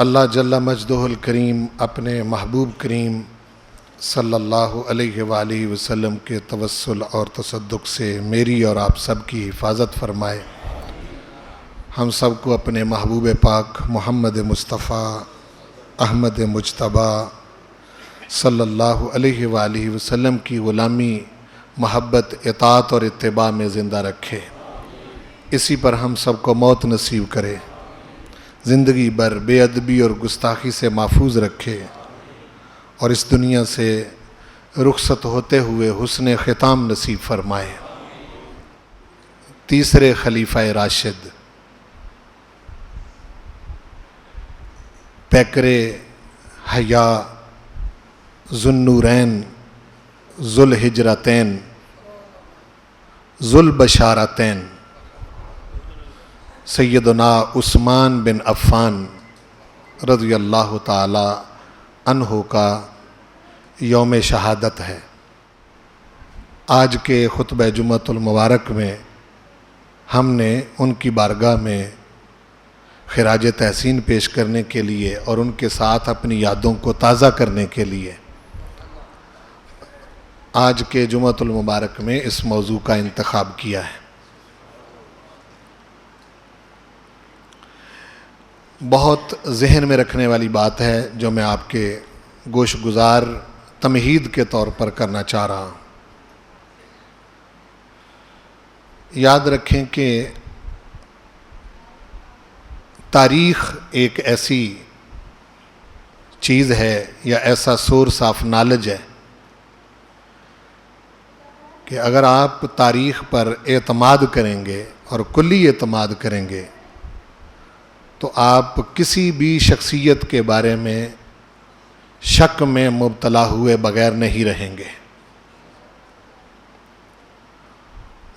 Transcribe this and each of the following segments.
اللہ جل مجدہ الکریم اپنے محبوب کریم صلی اللہ علیہ وآلہ وسلم کے توسل اور تصدق سے میری اور آپ سب کی حفاظت فرمائے۔ ہم سب کو اپنے محبوب پاک محمد مصطفیٰ احمد مجتبیٰ صلی اللہ علیہ وآلہ وسلم کی غلامی، محبت، اطاعت اور اتباع میں زندہ رکھے۔ اسی پر ہم سب کو موت نصیب کرے، زندگی بھر بے ادبی اور گستاخی سے محفوظ رکھے، اور اس دنیا سے رخصت ہوتے ہوئے حسن ختام نصیب فرمائے۔ تیسرے خلیفہ راشد، پیکر حیا، ذو النورین، ذو الہجرتین، ذو البشارتین، سیدنا عثمان بن عفان رضی اللہ تعالی عنہ کا یوم شہادت ہے۔ آج کے خطبہ جمعۃ المبارک میں ہم نے ان کی بارگاہ میں خراج تحسین پیش کرنے کے لیے اور ان کے ساتھ اپنی یادوں کو تازہ کرنے کے لیے آج کے جمعۃ المبارک میں اس موضوع کا انتخاب کیا ہے۔ بہت ذہن میں رکھنے والی بات ہے جو میں آپ کے گوش گزار تمہید کے طور پر کرنا چاہ رہا ہوں۔ یاد رکھیں کہ تاریخ ایک ایسی چیز ہے یا ایسا سورس آف نالج ہے کہ اگر آپ تاریخ پر اعتماد کریں گے اور کلی اعتماد کریں گے تو آپ کسی بھی شخصیت کے بارے میں شک میں مبتلا ہوئے بغیر نہیں رہیں گے۔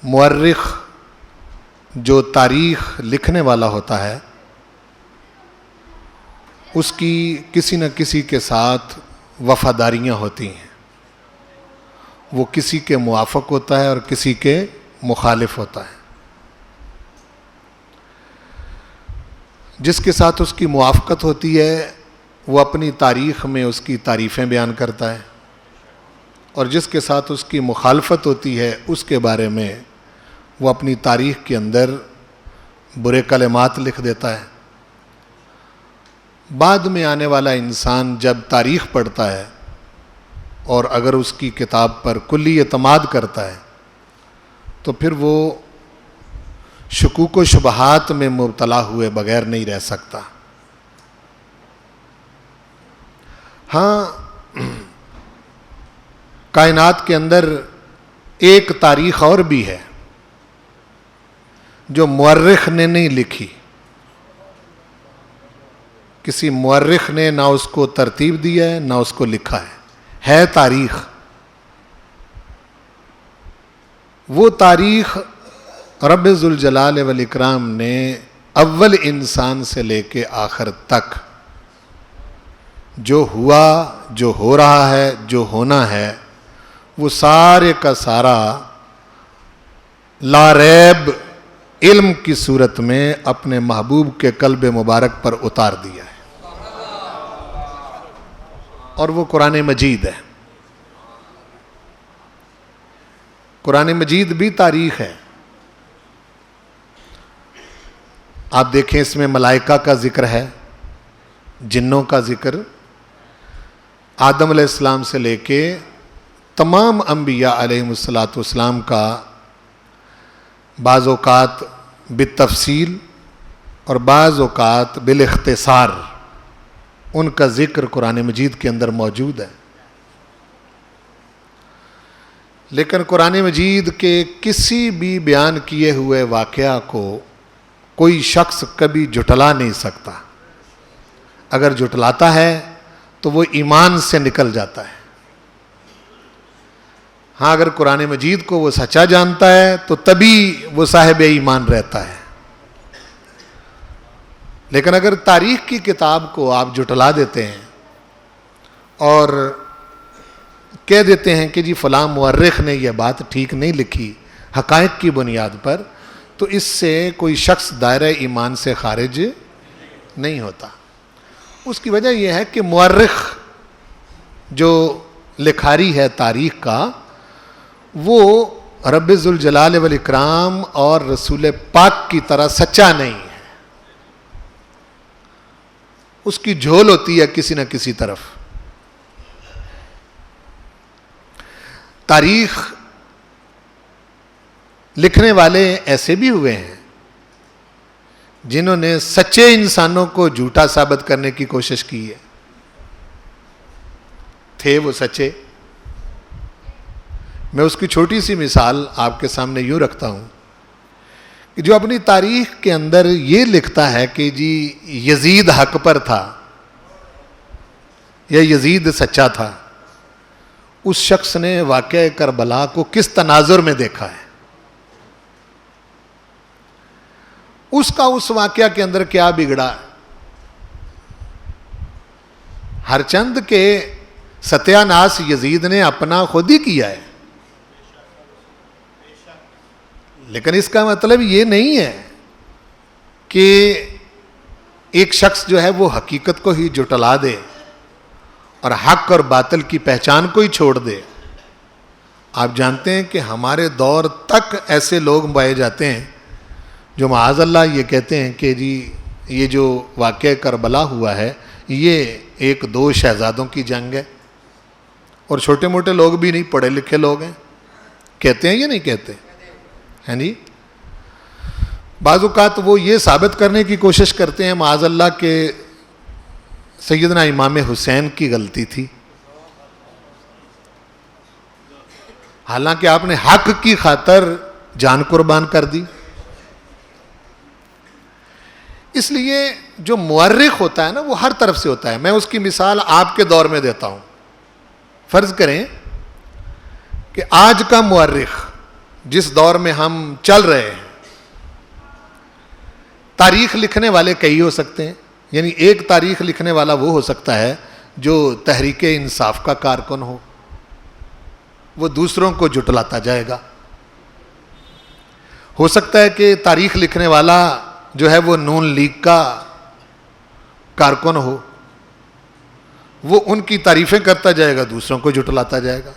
مورخ جو تاریخ لکھنے والا ہوتا ہے اس کی کسی نہ کسی کے ساتھ وفاداریاں ہوتی ہیں، وہ کسی کے موافق ہوتا ہے اور کسی کے مخالف ہوتا ہے۔ جس کے ساتھ اس کی موافقت ہوتی ہے وہ اپنی تاریخ میں اس کی تعریفیں بیان کرتا ہے، اور جس کے ساتھ اس کی مخالفت ہوتی ہے اس کے بارے میں وہ اپنی تاریخ کے اندر برے کلمات لکھ دیتا ہے۔ بعد میں آنے والا انسان جب تاریخ پڑھتا ہے اور اگر اس کی کتاب پر کلی اعتماد کرتا ہے تو پھر وہ شکوک و شبہات میں مبتلا ہوئے بغیر نہیں رہ سکتا۔ ہاں، کائنات کے اندر ایک تاریخ اور بھی ہے جو مورخ نے نہیں لکھی، کسی مورخ نے نہ اس کو ترتیب دی ہے نہ اس کو لکھا ہے تاریخ۔ وہ تاریخ رب ذوالجلال والاکرام نے اول انسان سے لے کے آخر تک جو ہوا، جو ہو رہا ہے، جو ہونا ہے، وہ سارے کا سارا لا ریب علم کی صورت میں اپنے محبوب کے قلب مبارک پر اتار دیا ہے، اور وہ قرآن مجید ہے۔ قرآن مجید بھی تاریخ ہے۔ آپ دیکھیں اس میں ملائکہ کا ذکر ہے، جنوں کا ذکر، آدم علیہ السلام سے لے کے تمام انبیاء علیہم السلام کا بعض اوقات بالتفصیل اور بعض اوقات بالاختصار ان کا ذکر قرآن مجید کے اندر موجود ہے۔ لیکن قرآن مجید کے کسی بھی بیان کیے ہوئے واقعہ کو کوئی شخص کبھی جھٹلا نہیں سکتا۔ اگر جھٹلاتا ہے تو وہ ایمان سے نکل جاتا ہے۔ ہاں، اگر قرآن مجید کو وہ سچا جانتا ہے تو تبھی وہ صاحب ایمان رہتا ہے۔ لیکن اگر تاریخ کی کتاب کو آپ جھٹلا دیتے ہیں اور کہہ دیتے ہیں کہ جی فلاں مورخ نے یہ بات ٹھیک نہیں لکھی حقائق کی بنیاد پر، تو اس سے کوئی شخص دائرہ ایمان سے خارج نہیں ہوتا۔ اس کی وجہ یہ ہے کہ مورخ جو لکھاری ہے تاریخ کا وہ رب ذوالجلال والاکرام اور رسول پاک کی طرح سچا نہیں ہے. اس کی جھول ہوتی ہے کسی نہ کسی طرف. تاریخ لکھنے والے ایسے بھی ہوئے ہیں جنہوں نے سچے انسانوں کو جھوٹا ثابت کرنے کی کوشش کی ہے. تھے وہ سچے. میں اس کی چھوٹی سی مثال آپ کے سامنے یوں رکھتا ہوں کہ جو اپنی تاریخ کے اندر یہ لکھتا ہے کہ جی یزید حق پر تھا یا یزید سچا تھا، اس شخص نے واقعہ کربلا کو کس تناظر میں دیکھا ہے، اس کا اس واقعہ کے اندر کیا بگڑا. ہر چند کے ستیہ ناس یزید نے اپنا خود ہی کیا ہے، لیکن اس کا مطلب یہ نہیں ہے کہ ایک شخص جو ہے وہ حقیقت کو ہی جھٹلا دے اور حق اور باطل کی پہچان کو ہی چھوڑ دے. آپ جانتے ہیں کہ ہمارے دور تک ایسے لوگ پائے جاتے ہیں جو معاذ اللہ یہ کہتے ہیں کہ جی یہ جو واقعہ کربلا ہوا ہے یہ ایک دو شہزادوں کی جنگ ہے. اور چھوٹے موٹے لوگ بھی نہیں، پڑھے لکھے لوگ ہیں، کہتے ہیں یا نہیں کہتے ہیں جی. بعض اوقات وہ یہ ثابت کرنے کی کوشش کرتے ہیں معاذ اللہ کہ سیدنا امام حسین کی غلطی تھی، حالانکہ آپ نے حق کی خاطر جان قربان کر دی. اس لیے جو مورخ ہوتا ہے نا وہ ہر طرف سے ہوتا ہے. میں اس کی مثال آپ کے دور میں دیتا ہوں. فرض کریں کہ آج کا مورخ جس دور میں ہم چل رہے ہیں، تاریخ لکھنے والے کئی ہو سکتے ہیں. یعنی ایک تاریخ لکھنے والا وہ ہو سکتا ہے جو تحریک انصاف کا کارکن ہو، وہ دوسروں کو جھٹلاتا جائے گا. ہو سکتا ہے کہ تاریخ لکھنے والا جو ہے وہ نون لیگ کا کارکن ہو، وہ ان کی تعریفیں کرتا جائے گا، دوسروں کو جھٹلاتا جائے گا.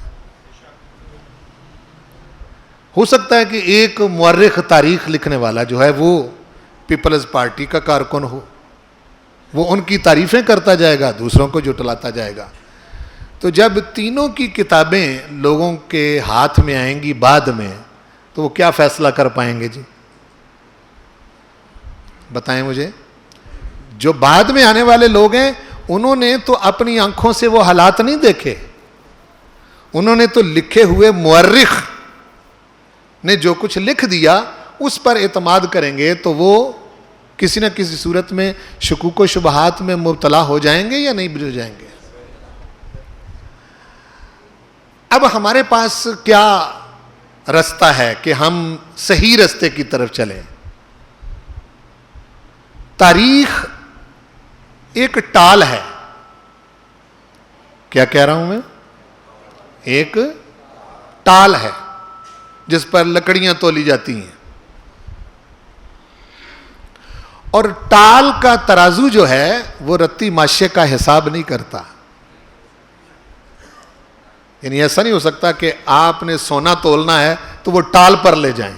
ہو سکتا ہے کہ ایک مورخ تاریخ لکھنے والا جو ہے وہ پیپلز پارٹی کا کارکن ہو، وہ ان کی تعریفیں کرتا جائے گا، دوسروں کو جھٹلاتا جائے گا. تو جب تینوں کی کتابیں لوگوں کے ہاتھ میں آئیں گی بعد میں، تو وہ کیا فیصلہ کر پائیں گے جی؟ بتائیں مجھے. جو بعد میں آنے والے لوگ ہیں انہوں نے تو اپنی آنکھوں سے وہ حالات نہیں دیکھے، انہوں نے تو لکھے ہوئے مورخ نے جو کچھ لکھ دیا اس پر اعتماد کریں گے، تو وہ کسی نہ کسی صورت میں شکوک و شبہات میں مبتلا ہو جائیں گے یا نہیں ہو جائیں گے. اب ہمارے پاس کیا رستہ ہے کہ ہم صحیح رستے کی طرف چلیں؟ تاریخ ایک ٹال ہے. کیا کہہ رہا ہوں میں؟ ایک ٹال ہے جس پر لکڑیاں تولی جاتی ہیں، اور ٹال کا ترازو جو ہے وہ رتی ماشے کا حساب نہیں کرتا. یعنی ایسا نہیں ہو سکتا کہ آپ نے سونا تولنا ہے تو وہ ٹال پر لے جائیں.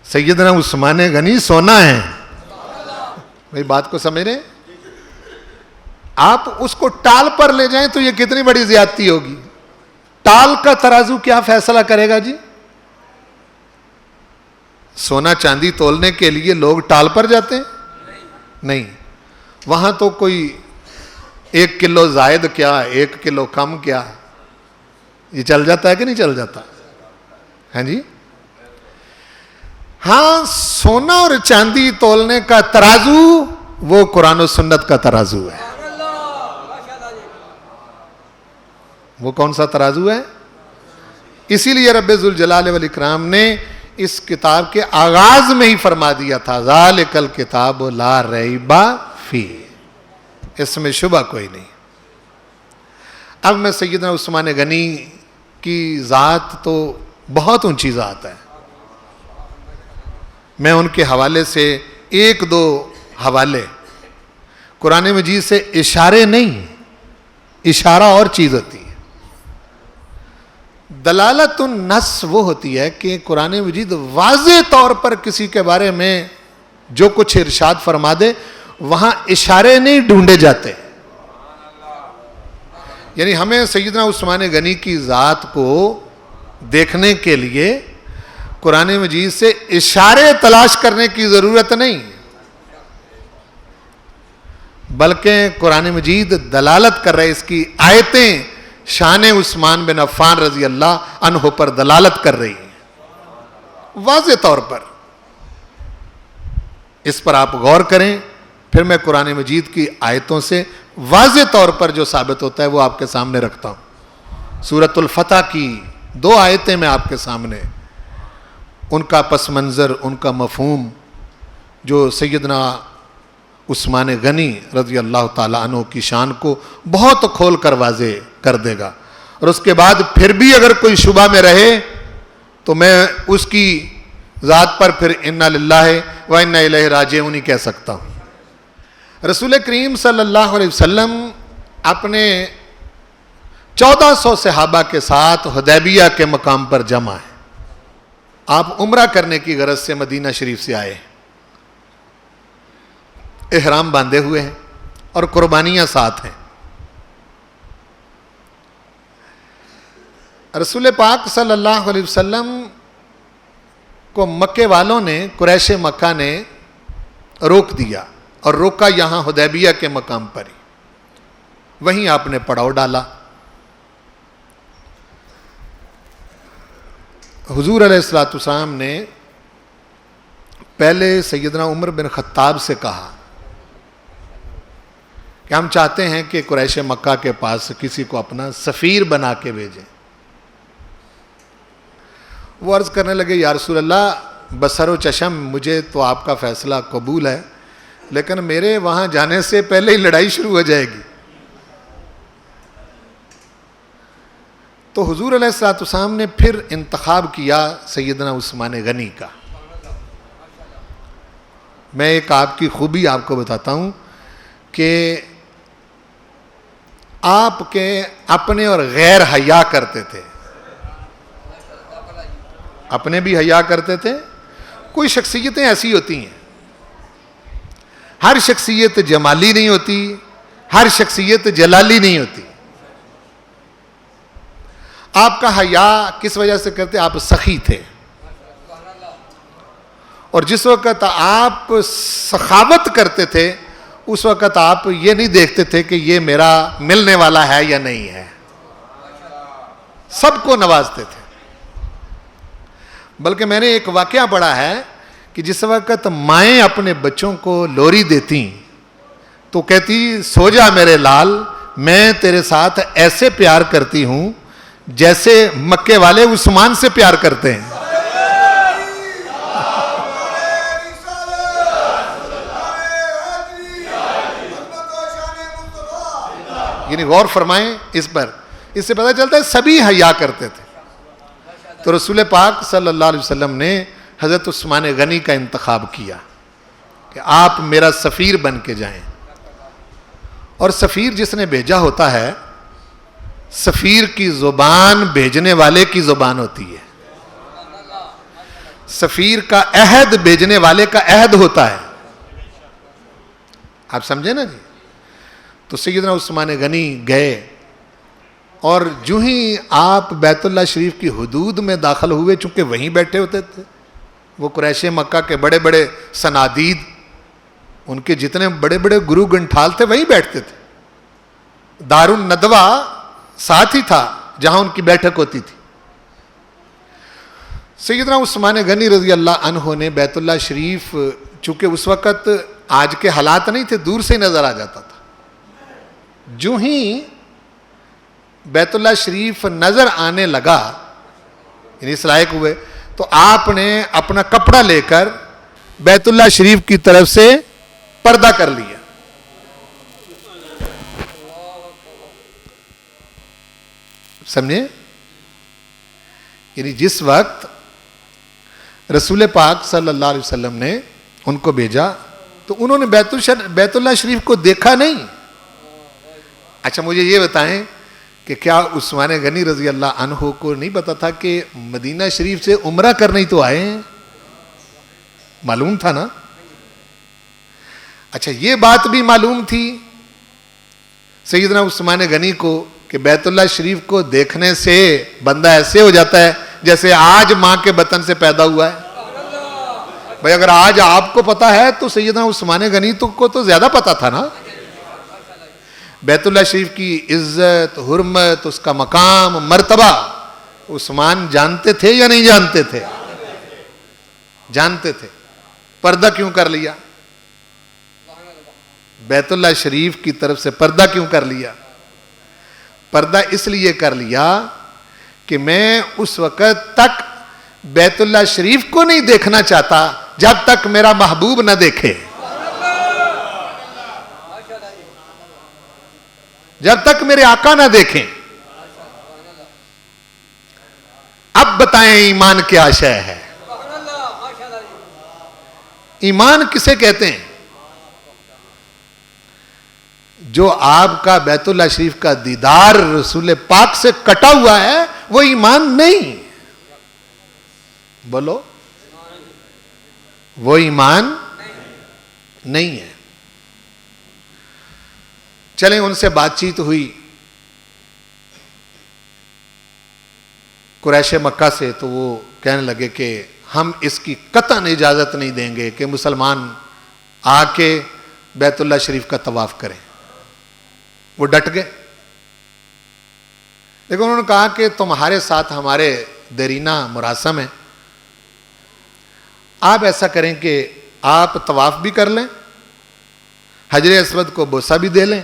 سیدنا عثمان غنی سونا ہے، میری بات کو سمجھ رہے ہیں؟ آپ اس کو ٹال پر لے جائیں تو یہ کتنی بڑی زیادتی ہوگی. ٹال کا ترازو کیا فیصلہ کرے گا جی؟ سونا چاندی تولنے کے لیے لوگ ٹال پر جاتے ہیں؟ نہیں. وہاں تو کوئی 1 کلو زائد کیا 1 کلو کم کیا، یہ چل جاتا ہے کہ نہیں چل جاتا؟ ہاں جی. ہاں، سونا اور چاندی تولنے کا ترازو وہ قرآن و سنت کا ترازو ہے. وہ کون سا ترازو ہے؟ اسی لیے رب ذوالجلال والاکرام نے اس کتاب کے آغاز میں ہی فرما دیا تھا ذالک الکتاب لا ریب فیہ، اس میں شبہ کوئی نہیں. اب میں سیدنا عثمان غنی کی ذات تو بہت اونچی ذات ہے، میں ان کے حوالے سے 1-2 حوالے قرآن مجید سے اشارے نہیں، اشارہ اور چیز ہوتی ہے۔ دلالت النص وہ ہوتی ہے کہ قرآن مجید واضح طور پر کسی کے بارے میں جو کچھ ارشاد فرما دے، وہاں اشارے نہیں ڈھونڈے جاتے۔ یعنی ہمیں سیدنا عثمان غنی کی ذات کو دیکھنے کے لیے قرآن مجید سے اشارے تلاش کرنے کی ضرورت نہیں، بلکہ قرآن مجید دلالت کر رہے، اس کی آیتیں شان عثمان بن عفان رضی اللہ عنہ پر دلالت کر رہی ہیں واضح طور پر۔ اس پر آپ غور کریں، پھر میں قرآن مجید کی آیتوں سے واضح طور پر جو ثابت ہوتا ہے وہ آپ کے سامنے رکھتا ہوں۔ سورۃ الفتح کی 2 آیتیں میں آپ کے سامنے، ان کا پس منظر، ان کا مفہوم جو سیدنا عثمان غنی رضی اللہ تعالیٰ عنہ کی شان کو بہت کھول کر واضح کر دے گا۔ اور اس کے بعد پھر بھی اگر کوئی شبہ میں رہے تو میں اس کی ذات پر پھر انا للہ و انا الیہ راجعون کہہ سکتا ہوں۔ رسول کریم صلی اللہ علیہ وسلم اپنے 1400 صحابہ کے ساتھ حدیبیہ کے مقام پر جمع ہیں۔ آپ عمرہ کرنے کی غرض سے مدینہ شریف سے آئے، احرام باندھے ہوئے ہیں اور قربانیاں ساتھ ہیں۔ رسول پاک صلی اللہ علیہ وسلم کو مکے والوں نے، قریش مکہ نے روک دیا، اور روکا یہاں حدیبیہ کے مقام پر ہی، وہیں آپ نے پڑاؤ ڈالا۔ حضور علیہ السلام نے پہلے سیدنا عمر بن خطاب سے کہا کہ ہم چاہتے ہیں کہ قریش مکہ کے پاس کسی کو اپنا سفیر بنا کے بھیجیں۔ وہ عرض کرنے لگے، یا رسول اللہ بصر و چشم، مجھے تو آپ کا فیصلہ قبول ہے، لیکن میرے وہاں جانے سے پہلے ہی لڑائی شروع ہو جائے گی۔ تو حضور علیہ السلام نے پھر انتخاب کیا سیدنا عثمان غنی کا۔ میں ایک آپ کی خوبی آپ کو بتاتا ہوں کہ آپ کے اپنے اور غیر حیا کرتے تھے۔ اپنے بھی حیا کرتے تھے۔ کوئی شخصیتیں ایسی ہوتی ہیں، ہر شخصیت جمالی نہیں ہوتی، ہر شخصیت جلالی نہیں ہوتی۔ آپ کا حیا کس وجہ سے کرتے؟ آپ سخی تھے، اور جس وقت آپ سخاوت کرتے تھے اس وقت آپ یہ نہیں دیکھتے تھے کہ یہ میرا ملنے والا ہے یا نہیں ہے، سب کو نوازتے تھے۔ بلکہ میں نے ایک واقعہ پڑھا ہے کہ جس وقت مائیں اپنے بچوں کو لوری دیتی تو کہتی، سو جا میرے لال، میں تیرے ساتھ ایسے پیار کرتی ہوں جیسے مکے والے عثمان سے پیار کرتے ہیں۔ یعنی غور فرمائیں اس پر، اس سے پتہ چلتا ہے سبھی حیا کرتے تھے۔ تو رسول پاک صلی اللہ علیہ وسلم نے حضرت عثمان غنی کا انتخاب کیا کہ آپ میرا سفیر بن کے جائیں۔ اور سفیر جس نے بھیجا ہوتا ہے، سفیر کی زبان بھیجنے والے کی زبان ہوتی ہے، سفیر کا عہد بھیجنے والے کا عہد ہوتا ہے۔ آپ سمجھے نا جی؟ تو سیدنا عثمان غنی گئے، اور جو ہی آپ بیت اللہ شریف کی حدود میں داخل ہوئے، چونکہ وہیں بیٹھے ہوتے تھے، وہ قریش مکہ کے بڑے بڑے سنادید، ان کے جتنے بڑے بڑے گرو گنٹھال تھے وہیں بیٹھتے تھے۔ دار الندوہ ساتھ ہی تھا جہاں ان کی بیٹھک ہوتی تھی۔ سیدنا عثمان غنی رضی اللہ عنہ نے بیت اللہ شریف، چونکہ اس وقت آج کے حالات نہیں تھے، دور سے نظر آ جاتا تھا، جو ہی بیت اللہ شریف نظر آنے لگا، یعنی اس لائق ہوئے، تو آپ نے اپنا کپڑا لے کر بیت اللہ شریف کی طرف سے پردہ کر لیا۔ سمجھے؟ یعنی جس وقت رسول پاک صلی اللہ علیہ وسلم نے ان کو بھیجا تو انہوں نے بیت اللہ شریف کو دیکھا نہیں. اچھا مجھے یہ بتائیں کہ کیا عثمان غنی رضی اللہ عنہ کو نہیں پتا تھا کہ مدینہ شریف سے عمرہ کرنے ہی تو آئے ہیں؟ معلوم تھا نا. اچھا یہ بات بھی معلوم تھی سیدنا عثمان غنی کو کہ بیت اللہ شریف کو دیکھنے سے بندہ ایسے ہو جاتا ہے جیسے آج ماں کے بطن سے پیدا ہوا ہے. بھائی اگر آج آپ کو پتا ہے تو سیدنا عثمان غنی کو تو زیادہ پتا تھا نا. بیت اللہ شریف کی عزت، حرمت، اس کا مقام، مرتبہ عثمان جانتے تھے یا نہیں جانتے تھے؟ جانتے تھے. پردہ کیوں کر لیا؟ بیت اللہ شریف کی طرف سے پردہ کیوں کر لیا؟ پردہ اس لیے کر لیا کہ میں اس وقت تک بیت اللہ شریف کو نہیں دیکھنا چاہتا جب تک میرا محبوب نہ دیکھے. جب تک میرے آقا نہ دیکھیں. اب بتائیں ایمان کیا شے ہے؟ ایمان کسے کہتے ہیں؟ جو آپ کا بیت اللہ شریف کا دیدار رسول پاک سے کٹا ہوا ہے وہ ایمان نہیں. بولو، وہ ایمان نہیں ہے. چلیں ان سے بات چیت ہوئی قریش مکہ سے، تو وہ کہنے لگے کہ ہم اس کی قطعاً اجازت نہیں دیں گے کہ مسلمان آ کے بیت اللہ شریف کا طواف کریں. وہ ڈٹ گئے. لیکن انہوں نے کہا کہ تمہارے ساتھ ہمارے دیرینہ مراسم ہے. آپ ایسا کریں کہ آپ طواف بھی کر لیں، حجر اسود کو بوسہ بھی دے لیں،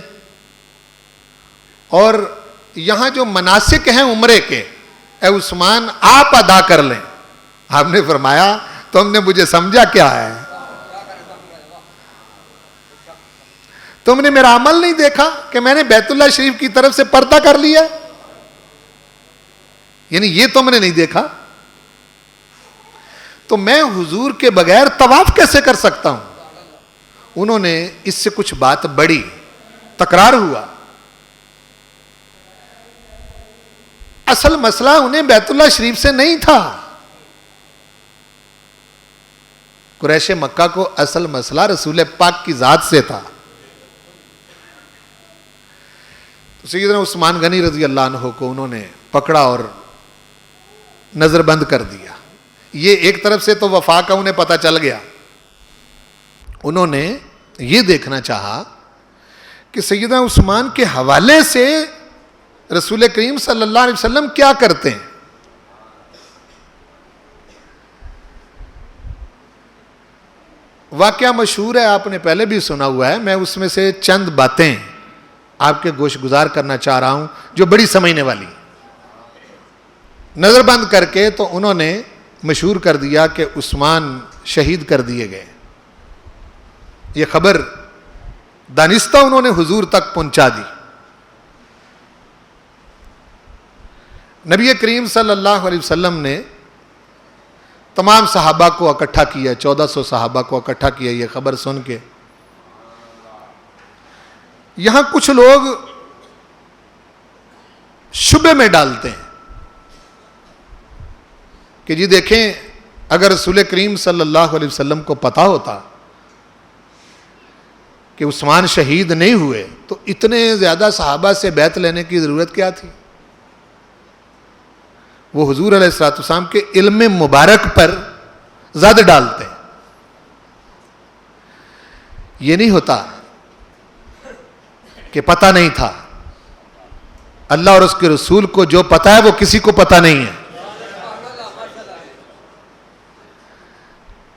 اور یہاں جو مناسک ہیں عمرے کے اے عثمان آپ ادا کر لیں. آپ نے فرمایا تم نے مجھے سمجھا کیا ہے؟ تم نے میرا عمل نہیں دیکھا کہ میں نے بیت اللہ شریف کی طرف سے پردہ کر لیا؟ یعنی یہ تم نے نہیں دیکھا تو میں حضور کے بغیر طواف کیسے کر سکتا ہوں؟ انہوں نے اس سے کچھ بات بڑھی، تکرار ہوا. اصل مسئلہ انہیں بیت اللہ شریف سے نہیں تھا. قریش مکہ کو اصل مسئلہ رسول پاک کی ذات سے تھا. سیدنا عثمان غنی رضی اللہ عنہ کو انہوں نے پکڑا اور نظر بند کر دیا. یہ ایک طرف سے تو وفا کا انہیں پتہ چل گیا. انہوں نے یہ دیکھنا چاہا کہ سیدنا عثمان کے حوالے سے رسول کریم صلی اللہ علیہ وسلم کیا کرتے ہیں. واقعہ مشہور ہے، آپ نے پہلے بھی سنا ہوا ہے. میں اس میں سے چند باتیں آپ کے گوش گزار کرنا چاہ رہا ہوں جو بڑی سمجھنے والی. نظر بند کر کے تو انہوں نے مشہور کر دیا کہ عثمان شہید کر دیے گئے. یہ خبر دانستہ انہوں نے حضور تک پہنچا دی. نبی کریم صلی اللہ علیہ وسلم نے تمام صحابہ کو اکٹھا کیا، 1400 صحابہ کو اکٹھا کیا یہ خبر سن کے. یہاں کچھ لوگ شبے میں ڈالتے ہیں کہ جی دیکھیں اگر رسول کریم صلی اللہ علیہ وسلم کو پتا ہوتا کہ عثمان شہید نہیں ہوئے تو اتنے زیادہ صحابہ سے بیعت لینے کی ضرورت کیا تھی. وہ حضور علیہ السلام کے علم مبارک پر زد ڈالتے ہیں. یہ نہیں ہوتا کہ پتہ نہیں تھا. اللہ اور اس کے رسول کو جو پتہ ہے وہ کسی کو پتہ نہیں ہے.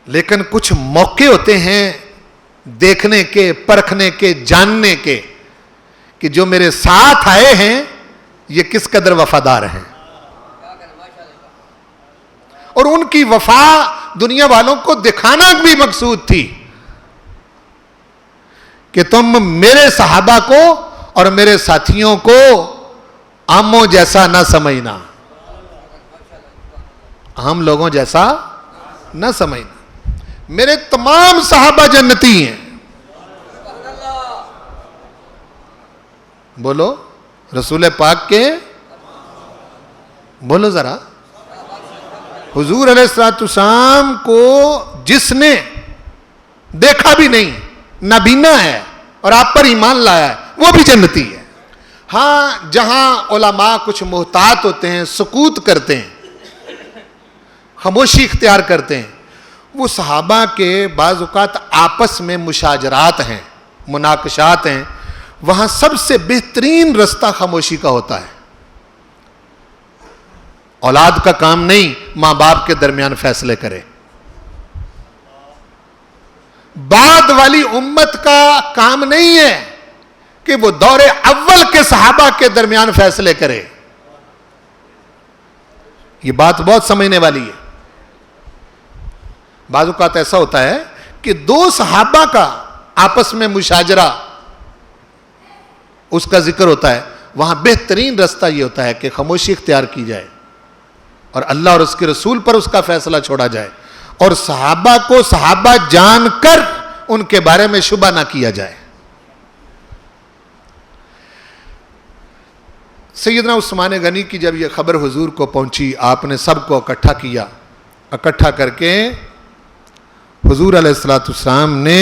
لیکن کچھ موقع ہوتے ہیں دیکھنے کے، پرکھنے کے، جاننے کے کہ جو میرے ساتھ آئے ہیں یہ کس قدر وفادار ہیں. اور ان کی وفا دنیا والوں کو دکھانا بھی مقصود تھی کہ تم میرے صحابہ کو اور میرے ساتھیوں کو عاموں جیسا نہ سمجھنا، ہم لوگوں جیسا نہ سمجھنا. میرے تمام صحابہ جنتی ہیں، بولو رسول پاک کے، بولو ذرا، حضور علیہ السلام کو جس نے دیکھا بھی نہیں، نابینا ہے اور آپ پر ایمان لایا ہے، وہ بھی جنتی ہے۔ ہاں جہاں علماء کچھ محتاط ہوتے ہیں، سکوت کرتے ہیں، خاموشی اختیار کرتے ہیں، وہ صحابہ کے بعض اوقات آپس میں مشاجرات ہیں، مناقشات ہیں، وہاں سب سے بہترین رستہ خاموشی کا ہوتا ہے۔ اولاد کا کام نہیں ماں باپ کے درمیان فیصلے کرے، بعد والی امت کا کام نہیں ہے کہ وہ دور اول کے صحابہ کے درمیان فیصلے کرے۔ یہ بات بہت سمجھنے والی ہے۔ بعض اوقات ایسا ہوتا ہے کہ دو صحابہ کا آپس میں مشاجرہ، اس کا ذکر ہوتا ہے، وہاں بہترین رستہ یہ ہوتا ہے کہ خاموشی اختیار کی جائے اور اللہ اور اس کے رسول پر اس کا فیصلہ چھوڑا جائے، اور صحابہ کو صحابہ جان کر ان کے بارے میں شبہ نہ کیا جائے۔ سیدنا عثمان غنی کی جب یہ خبر حضور کو پہنچی، آپ نے سب کو اکٹھا کیا، اکٹھا کر کے حضور علیہ السلام نے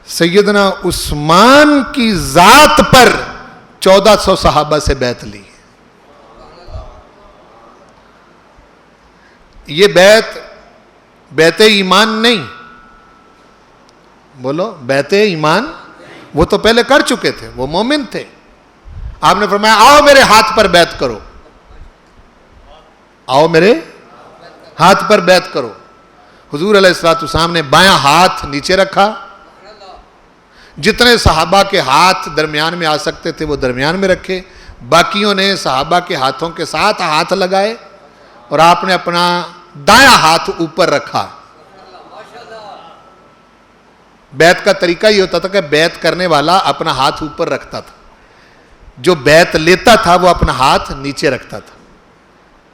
سیدنا عثمان کی ذات پر 1400 صحابہ سے بیعت لی۔ یہ بیعت ایمان نہیں، بولو بیعت ایمان، وہ تو پہلے کر چکے تھے، وہ مومن تھے۔ آپ نے فرمایا آؤ میرے ہاتھ پر بیعت کرو، آؤ میرے ہاتھ پر بیعت کرو۔ حضور علیہ السلام نے بایاں ہاتھ نیچے رکھا، جتنے صحابہ کے ہاتھ درمیان میں آ سکتے تھے وہ درمیان میں رکھے، باقیوں نے صحابہ کے ہاتھوں کے ساتھ ہاتھ لگائے، اور آپ نے اپنا دایاں ہاتھ اوپر رکھا۔ بیعت کا طریقہ یہ ہوتا تھا کہ بیعت کرنے والا اپنا ہاتھ اوپر رکھتا تھا، جو بیعت لیتا تھا وہ اپنا ہاتھ نیچے رکھتا تھا،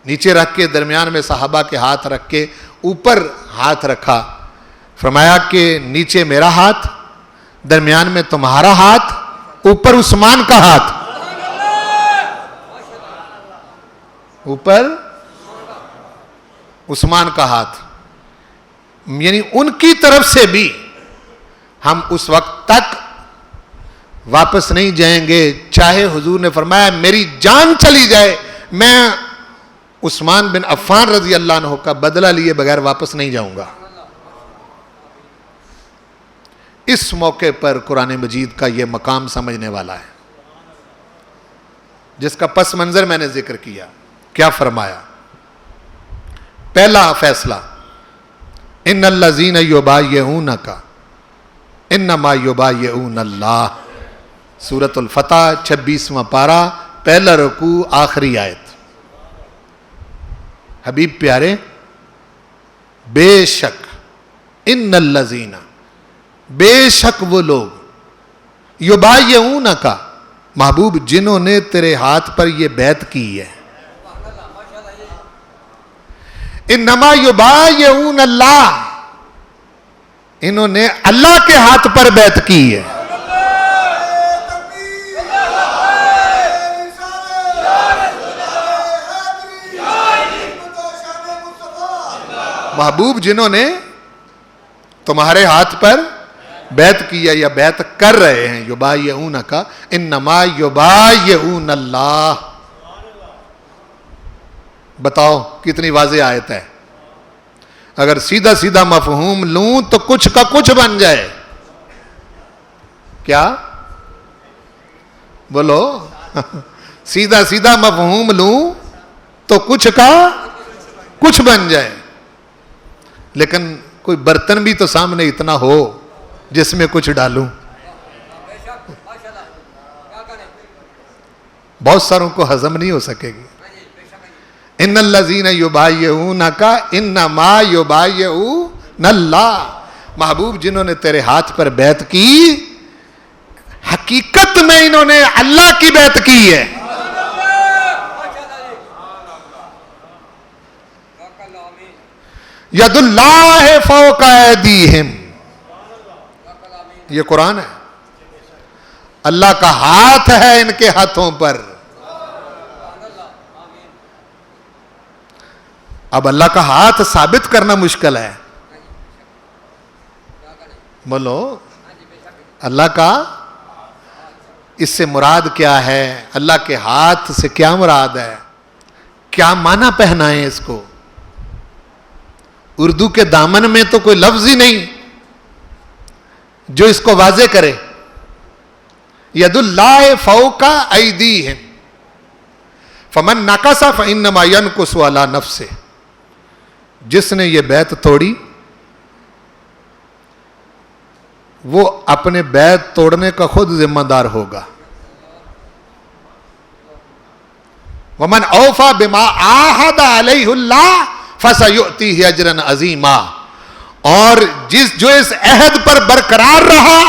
نیچے رکھ کے درمیان میں صحابہ کے ہاتھ رکھ کے اوپر ہاتھ رکھا۔ فرمایا کہ نیچے میرا ہاتھ، درمیان میں تمہارا ہاتھ، اوپر عثمان کا ہاتھ، اوپر عثمان کا ہاتھ، یعنی ان کی طرف سے بھی ہم اس وقت تک واپس نہیں جائیں گے، چاہے حضور نے فرمایا میری جان چلی جائے، میں عثمان بن عفان رضی اللہ عنہ کا بدلہ لیے بغیر واپس نہیں جاؤں گا۔ اس موقع پر قرآن مجید کا یہ مقام سمجھنے والا ہے، جس کا پس منظر میں نے ذکر کیا۔ کیا فرمایا؟ پہلا فیصلہ، ان الذین یبایعونک انما یبایعون اللہ، سورۃ الفتح 26واں پارہ، پہلا رکوع، آخری آیت۔ حبیب پیارے، بے شک ان الذین، بے شک وہ لوگ، یبایعونک، محبوب جنہوں نے تیرے ہاتھ پر یہ بیعت کی ہے، انما یبایعون اللہ، انہوں نے اللہ کے ہاتھ پر بیعت کی ہے۔ محبوب جنہوں نے تمہارے ہاتھ پر بیعت کی ہے یا بیعت کر رہے ہیں، یبایعونک انما یبایعون اللہ۔ بتاؤ کتنی واضح آیت ہے۔ اگر سیدھا سیدھا مفہوم لوں تو کچھ کا کچھ بن جائے۔ کیا بولو؟ سیدھا سیدھا مفہوم لوں تو کچھ کا کچھ بن جائے، لیکن کوئی برتن بھی تو سامنے اتنا ہو جس میں کچھ ڈالوں۔ بہت ساروں کو ہضم نہیں ہو سکے گی۔ ان الذین یبایعونک انما یبایعون اللہ، محبوب جنہوں نے تیرے ہاتھ پر بیعت کی، حقیقت میں انہوں نے اللہ کی بیعت کی ہے۔ ید اللہ فوق ایدیہم، یہ قرآن ہے۔ اللہ کا ہاتھ ہے ان کے ہاتھوں پر. اب اللہ کا ہاتھ ثابت کرنا مشکل ہے. بولو اللہ کا اس سے مراد کیا ہے؟ اللہ کے ہاتھ سے کیا مراد ہے؟ کیا معنی پہنائیں اس کو؟ اردو کے دامن میں تو کوئی لفظ ہی نہیں جو اس کو واضح کرے. ید اللہ فوق ایدیہم فمن نکث فانما ینکث علی نفسہ. جس نے یہ بیعت توڑی وہ اپنے بیعت توڑنے کا خود ذمہ دار ہوگا. ومن اوفى بما عاهد علیہ اللہ فسیؤتیہ اجرا عظیما. اور جو اس عہد پر برقرار رہا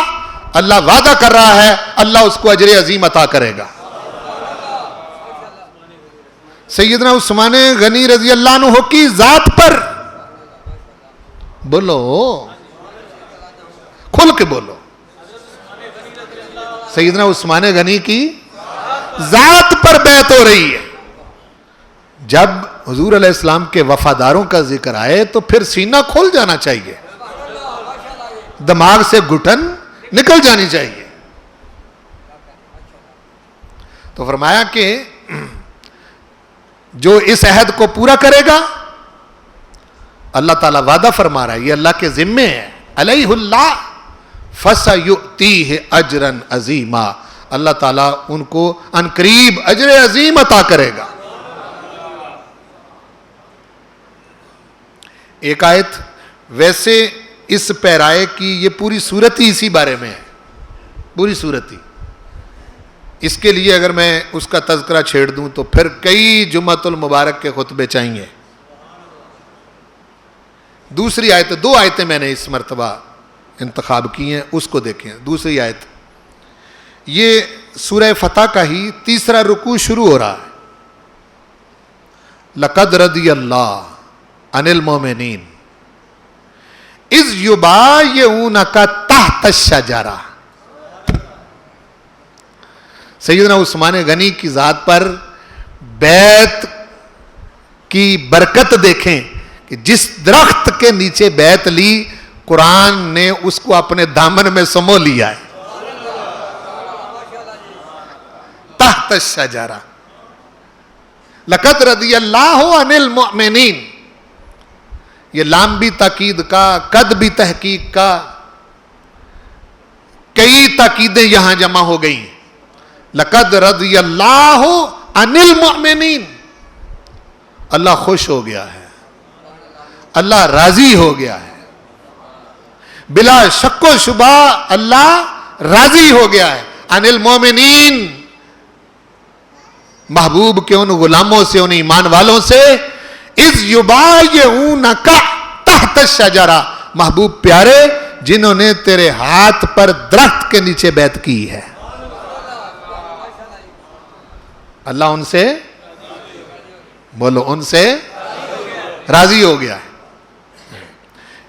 اللہ وعدہ کر رہا ہے اللہ اس کو اجر عظیم عطا کرے گا. سیدنا عثمان غنی رضی اللہ عنہ کی ذات پر بولو، کھل کے بولو. سیدنا عثمان غنی کی ذات پر بیعت ہو رہی ہے. جب حضور علیہ السلام کے وفاداروں کا ذکر آئے تو پھر سینہ کھل جانا چاہیے، دماغ سے گھٹن نکل جانی چاہیے. تو فرمایا کہ جو اس عہد کو پورا کرے گا اللہ تعالیٰ وعدہ فرما رہا ہے یہ اللہ کے ذمے ہے. علیہ اللہ فسیؤتیہ اجرا عظیما. اللہ تعالیٰ ان کو عنقریب اجر عظیم عطا کرے گا. ایک آیت ویسے اس پیرائے کی یہ پوری صورت ہی اسی بارے میں ہے، پوری صورت ہی. اس کے لیے اگر میں اس کا تذکرہ چھیڑ دوں تو پھر کئی جمعۃ المبارک کے خطبے چاہیے. دوسری آیت، دو آیتیں میں نے اس مرتبہ انتخاب کی ہیں، اس کو دیکھیں. دوسری آیت یہ سورہ فتح کا ہی تیسرا رکوع شروع ہو رہا ہے. لقد رضی اللہ عن المؤمنین اذ یبایعونک تحت الشجرہ. سیدنا عثمان غنی کی ذات پر بیعت کی برکت دیکھیں کہ جس درخت کے نیچے بیعت لی قرآن نے اس کو اپنے دامن میں سمو لیا ہے. تحت الشجرہ. لقد رضی اللہ عن المؤمنین. یہ لام بھی تاکید کا، قد بھی تحقیق کا، کئی تاکیدیں یہاں جمع ہو گئی. لقد رضی اللہ عن المؤمنین. اللہ خوش ہو گیا ہے، اللہ راضی ہو گیا ہے، بلا شک و شبہ اللہ راضی ہو گیا ہے. عن المؤمنین، محبوب کے ان غلاموں سے، ان ایمان والوں سے. اذ یبایعونک تحت الشجرہ، محبوب پیارے جنہوں نے تیرے ہاتھ پر درخت کے نیچے بیعت کی ہے. اللہ ان سے، بولو ان سے راضی ہو گیا ہے.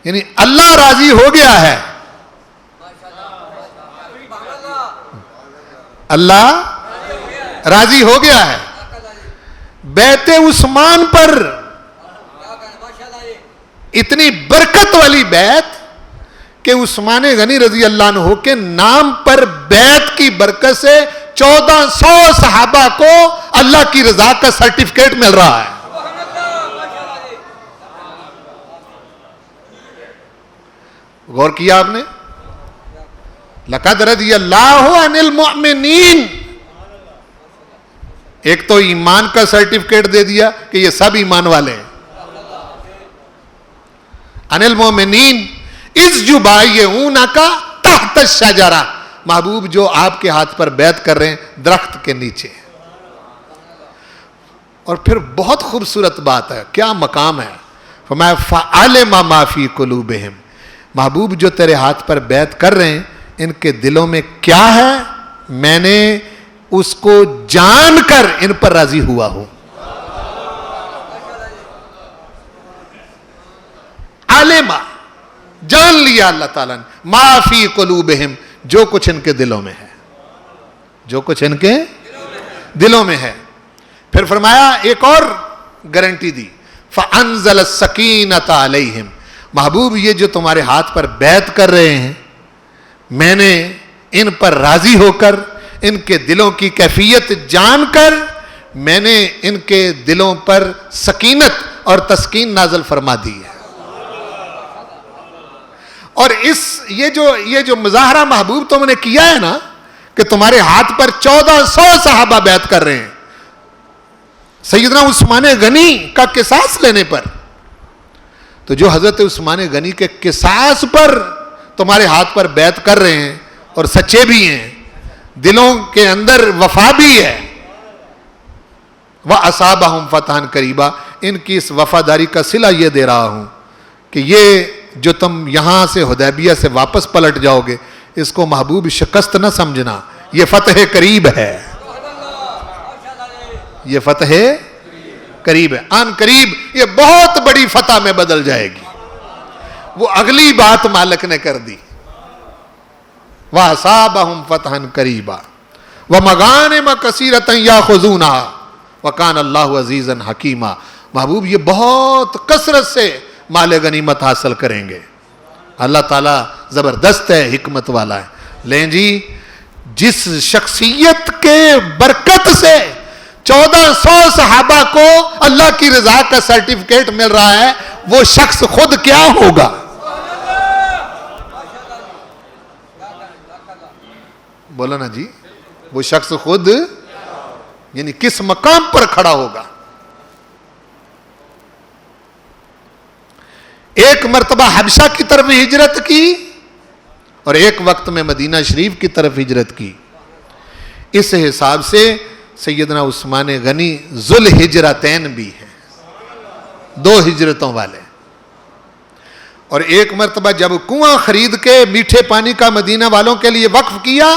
یعنی اللہ راضی ہو گیا ہے. اللہ راضی ہو گیا ہے. بیعت عثمان پر اتنی برکت والی بیعت کہ عثمان غنی رضی اللہ عنہ کے نام پر بیعت کی برکت سے 1400 صحابہ کو اللہ کی رضا کا سرٹیفکیٹ مل رہا ہے. غور کیا آپ نے؟ لقد رضی اللہ عن المؤمنین. ایک تو ایمان کا سرٹیفکیٹ دے دیا کہ یہ سب ایمان والے ہیں. عن المؤمنین اذ یبایعونک تحت الشجرہ، محبوب جو آپ کے ہاتھ پر بیعت کر رہے ہیں درخت کے نیچے. اور پھر بہت خوبصورت بات ہے، کیا مقام ہے. فرمایا فعلم ما فی قلوبہم، محبوب جو تیرے ہاتھ پر بیعت کر رہے ہیں ان کے دلوں میں کیا ہے میں نے اس کو جان کر ان پر راضی ہوا ہوں. علم، جان لیا اللہ تعالیٰ نے، ما فی قلوبہم، جو کچھ ان کے دلوں میں ہے. جو کچھ ان کے دلوں میں ہے. پھر فرمایا ایک اور گارنٹی دی, فَأَنزَلَ السَّكِينَةَ عَلَيْهِمْ, محبوب یہ جو تمہارے ہاتھ پر بیعت کر رہے ہیں, میں نے ان پر راضی ہو کر, ان کے دلوں کی کیفیت جان کر, میں نے ان کے دلوں پر سکینت اور تسکین نازل فرما دی ہے. اور یہ جو مظاہرہ محبوب تم نے کیا ہے نا, کہ تمہارے ہاتھ پر 1400 صحابہ بیعت کر رہے ہیں سیدنا عثمان غنی کا قصاص لینے پر, تو جو حضرت عثمان غنی کے قصاص پر تمہارے ہاتھ پر بیعت کر رہے ہیں اور سچے بھی ہیں, دلوں کے اندر وفا بھی ہے, وَأَصَابَهُمْ فَتْحًا قَرِيبًا, ان کی اس وفاداری کا صلہ یہ دے رہا ہوں کہ یہ جو تم یہاں سے حدیبیہ سے واپس پلٹ جاؤ گے, اس کو محبوب شکست نہ سمجھنا, یہ فتح قریب ہے, یہ فتح قریب ہے, آن قریب یہ بہت بڑی فتح میں بدل جائے گی. وہ اگلی بات مالک نے کر دی, وَأَصَابَهُمْ فَتْحًا قَرِيبًا وَمَغَانِمَ كَثِيرَةً يَأْخُذُونَهَا وَكَانَ اللَّهُ عَزِيزًا حَكِيمًا. محبوب یہ بہت کثرت سے مال غنیمت حاصل کریں گے, اللہ تعالیٰ زبردست ہے, حکمت والا ہے. لیں جی, جس شخصیت کے برکت سے 1400 صحابہ کو اللہ کی رضا کا سرٹیفکیٹ مل رہا ہے, وہ شخص خود کیا ہوگا؟ بولا نا جی, وہ شخص خود یعنی کس مقام پر کھڑا ہوگا. ایک مرتبہ حبشہ کی طرف ہجرت کی اور ایک وقت میں مدینہ شریف کی طرف ہجرت کی. اس حساب سے سیدنا عثمان غنی ذو الہجرتین بھی ہیں, 2 ہجرتوں والے. اور ایک مرتبہ جب کنواں خرید کے میٹھے پانی کا مدینہ والوں کے لیے وقف کیا,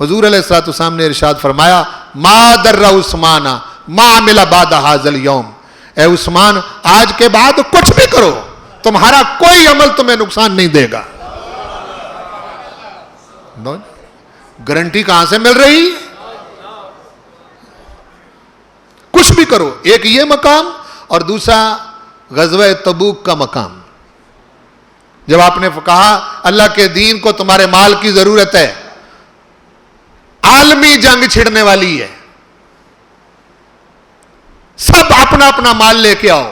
حضور علیہ السلام نے ارشاد فرمایا, ما در عثمان ما عمل بعد هذا اليوم, اے عثمان آج کے بعد کچھ بھی کرو, تمہارا کوئی عمل تمہیں نقصان نہیں دے گا. گارنٹی کہاں سے مل رہی؟ کچھ بھی کرو. ایک یہ مقام اور دوسرا غزوہ تبوک کا مقام. جب آپ نے کہا اللہ کے دین کو تمہارے مال کی ضرورت ہے, عالمی جنگ چھڑنے والی ہے, سب اپنا اپنا مال لے کے آؤ.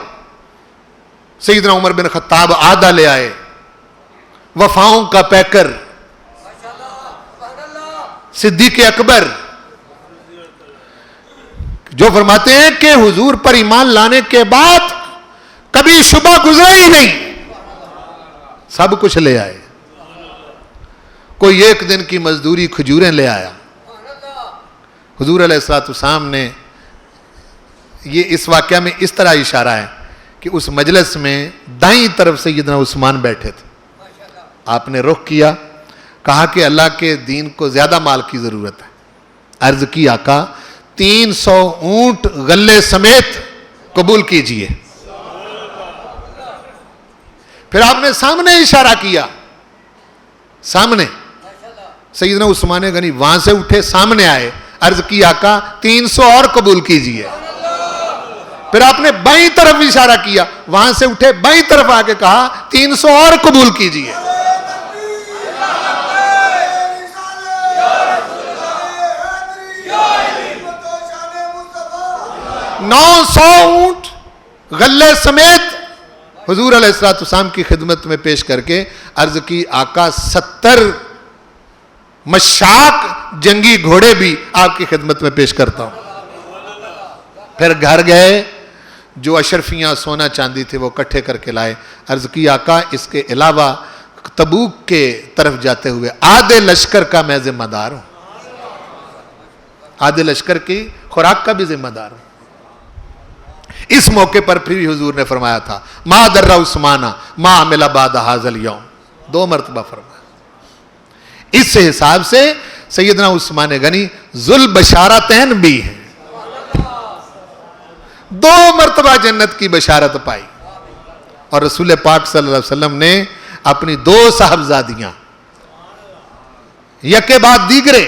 سیدنا عمر بن خطاب آدھا لے آئے, وفاؤں کا پیکر صدیق اکبر, جو فرماتے ہیں کہ حضور پر ایمان لانے کے بعد کبھی شبہ گزرا ہی نہیں, سب کچھ لے آئے. کوئی ایک دن کی مزدوری کھجوریں لے آیا. حضور علیہ السلام نے یہ اس واقعہ میں اس طرح اشارہ ہے کہ اس مجلس میں دائیں طرف سیدنا عثمان بیٹھے تھے. آپ نے رخ کیا, کہا کہ اللہ کے دین کو زیادہ مال کی ضرورت ہے. عرض کی آقا 300 اونٹ غلے سمیت قبول کیجئے. پھر آپ نے سامنے اشارہ کیا, سامنے. سیدنا عثمان غنی وہاں سے اٹھے, سامنے آئے, عرض کی آقا 300 اور قبول کیجئے. پھر آپ نے بائیں طرف اشارہ کیا, وہاں سے اٹھے, بائیں طرف آ کے کہا 300 اور قبول کیجئے. 900 اونٹ غلے سمیت حضور علیہ السلام کی خدمت میں پیش کر کے عرض کی آقا 70 مشاق جنگی گھوڑے بھی آپ کی خدمت میں پیش کرتا ہوں. پھر گھر گئے, جو اشرفیاں سونا چاندی تھے وہ کٹھے کر کے لائے. عرض کی آقا اس کے علاوہ تبوک کے طرف جاتے ہوئے آدھے لشکر کا میں ذمہ دار ہوں, آدھے لشکر کی خوراک کا بھی ذمہ دار ہوں. اس موقع پر پھر حضور نے فرمایا تھا, ما در عثمان ما عمل بعد هذا اليوم, 2 مرتبہ فرمایا. اس حساب سے سیدنا عثمان غنی ذو البشارتین بھی ہیں, 2 مرتبہ جنت کی بشارت پائی. اور رسول پاک صلی اللہ علیہ وسلم نے اپنی 2 صاحبزادیاں یکے بعد دیگرے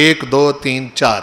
1 2 3 4,